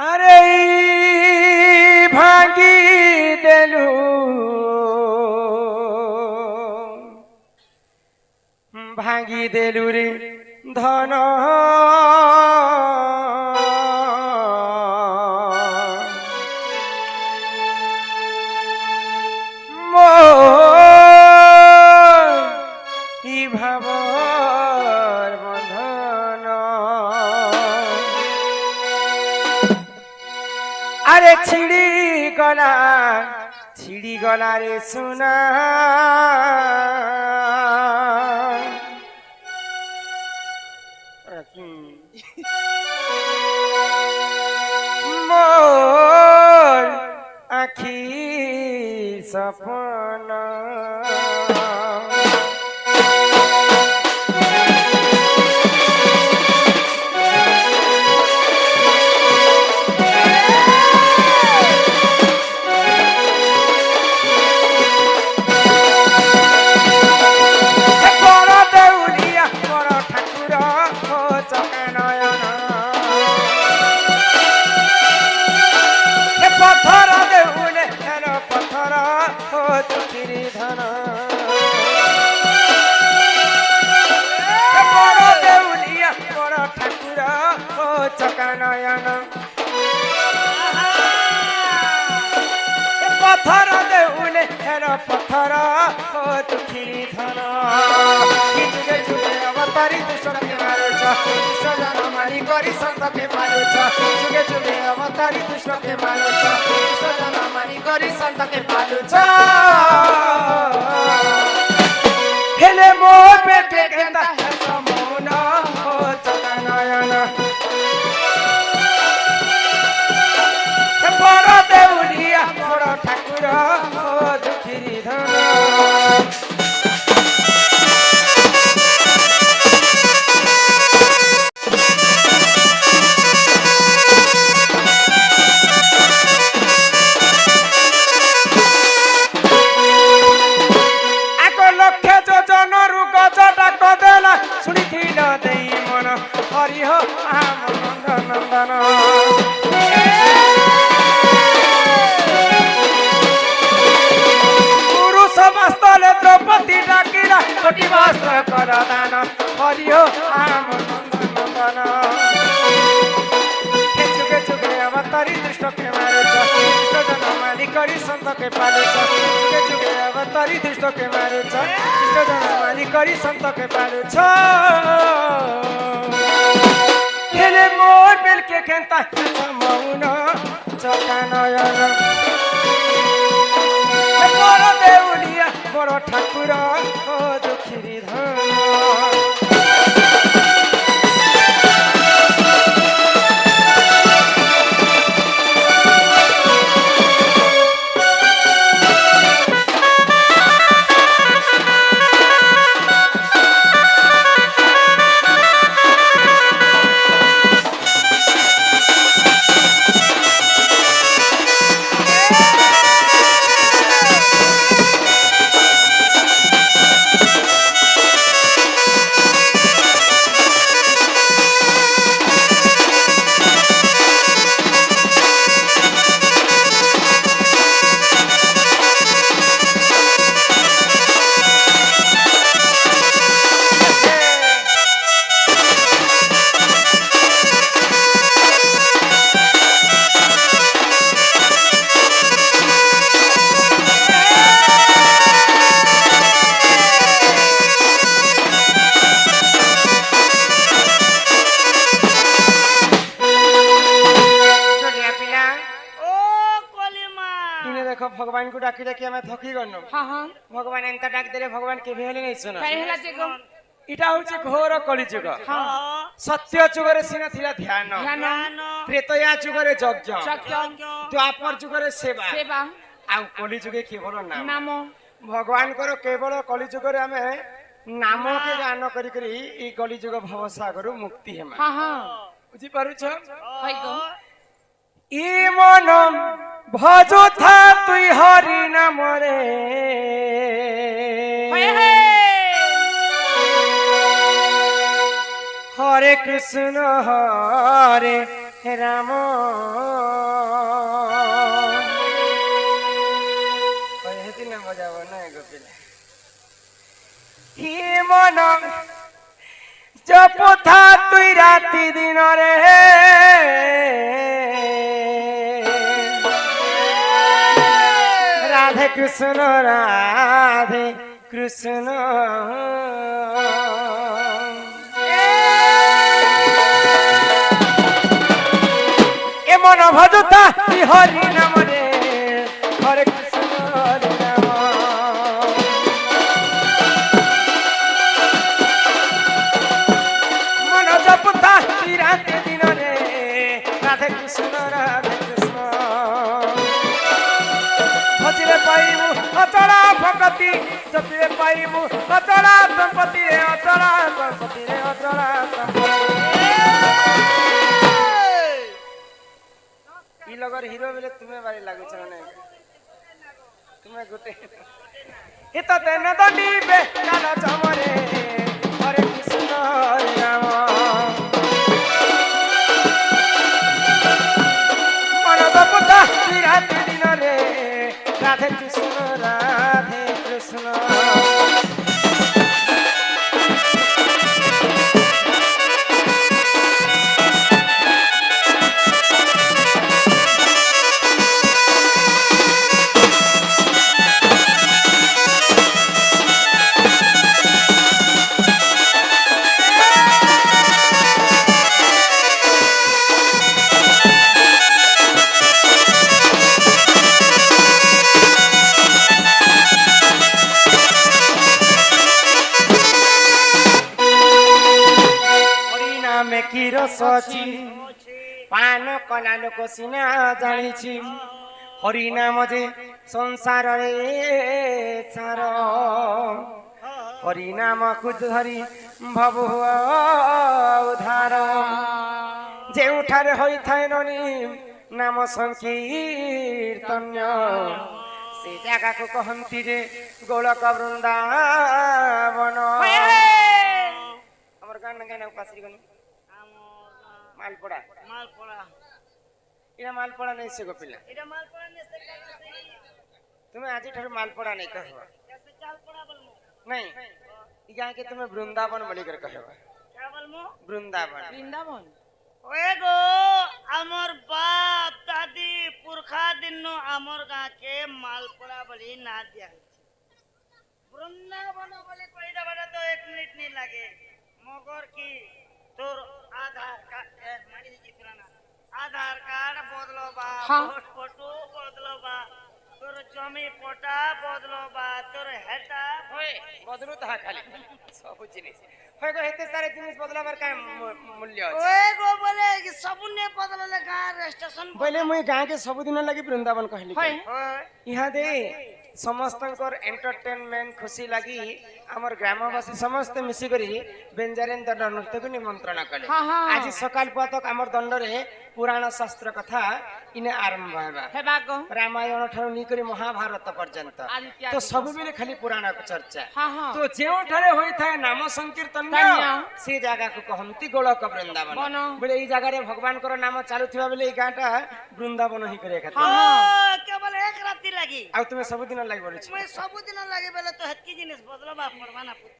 আরে ভাঙি দেলু ভাঙি দেলু রে ধন ভাবর বন্ধন আরে ছিড়ি গলা রে সোনা মোর আখি সপনা पत्थर देउले हेर पत्थर हो तुखिरी धन जुगे जुगे अवतारी दुष्ट के मारे छ दुष्ट जन मारी करी संत के मारे छ जुगे जुगे अवतारी दुष्ट के मारे छ दुष्ट जन मारी करी संत के मारे छ हेले मोर बेटे केता समोन हो चकनयन बड़ देउलिया बड़ ठाकुर हो दुखिरी धन आको लक्ष्य जोजन रु गज डाक देला शुणिथिल देई मन हरि हो आम नंदन नंदन समस्तले द्रौपदी डाकिला कोटि वस्त्र कर दान हरियो आम नंदन जुगे जुगे अवतारी दुष्ट के मारे छ दुष्ट जन मारी करी संत के पाले छ जुगे जुगे अवतारी दुष्ट के मारे छ दुष्ट जन मारी करी संत के पाले छ हेले मोर बेल के केंता मौन चकानयन बड़ देउलिया बड़ ठाकुर हो दुखिरी धन भगवान को डाकी डाकी हमें थकी गनो भगवान एंता डाक देले भगवान के भेले नै सुन इटा होचे घोर कली जुग सत्य जुगरे सिना थिला ध्यान त्रेतया जुगरे यज्ञ द्वापर जुगरे सेवा आ कली जुगे केवल नाम भगवान को केवल कली जुगरे हमें नाम के गान करी करी ई कली जुग भवसागर मुक्ति हेमा बुझी पारु छ ई मनम भजोथा तुई हरि नाम रे हरे कृष्ण हरे রাম হেতি না বজাব না গোপিলা হি মন জপথা তুই রাতি দিন রে রাধে কৃষ্ণ রাধে কৃষ্ণ এ মন ভজতা হরি নাম রে হরে কৃষ্ণ হরে নাম মন জপতা রাতে দিন রে রাধে কৃষ্ণ ভজিলে পাইবু অচলা ভকতি জপিলে পাইবু অচলা সম্পত্তি রে অচলা সম্পত্তি রে অচলা ই লগর হিরো বলে তুমি বাড়ি লাগুছ না তুমি গোটে এ তো তেন দন্ডিবে কাল চমরে হরে কৃষ্ণ হরে রাম মন বপতা রাতে দিন রে রাধে কৃষ্ণ রাধে কৃষ্ণ সচি পান কলা লোক সিনা জানিছি হরি নাম যে সংসারে সার হরি নাম কু ধরি ভব উদ্ধার ଯେଉଁଠାରେ ହୋଇଥାଏ ନନି ନାମ ସଂକୀର୍ତ୍ତନ୍ୟ ସେ ଜାଗାକୁ କହନ୍ତି ଯେ ଗୋଳକ ବୃନ୍ଦାବନ ଆମର ଗାଁ ଗାଁ ପାଶରି ଗନି মালপড়া মালপড়া এটা মালপড়া নেই সে গোপিলা এটা মালপড়া নেই সে তুমি আজি ঠার মালপড়া নেই कहबा कैसे चालपड़ा बोलमु नहीं ई गाय के तुम्हें वृंदावन बोली कर कहबा क्या बोलमु वृंदावन वृंदावन ओए गो हमर बाप दादी पुरखा दिनो हमर गां के मालपड़ा बोली ना दिया वृंदावन बोले कोई दबा तो 1 मिनट नहीं लगे मगर की তোর আধার কার্ড মারি দিছি পুরানা আধার কার্ড বদলবা ভোট ফটো বদলবা তোর জমি পটা বদলবা তোর হেটা হয় বদলু তা খালি সব জিনিস হয় গো হেতে সারে জিনিস বদলাবার কার মূল্য আছে ওই গো বলে কি সবুনে বদললে গাঁ স্টেশন বলে মুই গাঁ के सबुदिन लागि वृंदावन कहली হয় इहा दे समस्तंकर एंटरटेनमेंट खुशी लगी आमर ग्रामवासी समस्त मिसी करी बेंजारेन दंड नृत्य को निमंत्रण कले आज सकाल पातक आमर दंड रे पुराण शास्त्र कथा इने आरंभ हेबा गो रामायण ठारो नी करी महाभारत पर्यंत तो सब बेले खाली पुराण को चर्चा तो जेउ ठारे होई थाए नाम संकीर्तन से जगह को कहंती गोलक वृंदावन बोले ई जगह रे भगवान कर नाम चालू थिबा बेले ई गाटा वृंदावन ही करे खातिर केवल एक राती लागी आ तुमे सब दिन लागी बोले मैं सब दिन लागी बेले तो हत्की जिनिस बदलबा परवाना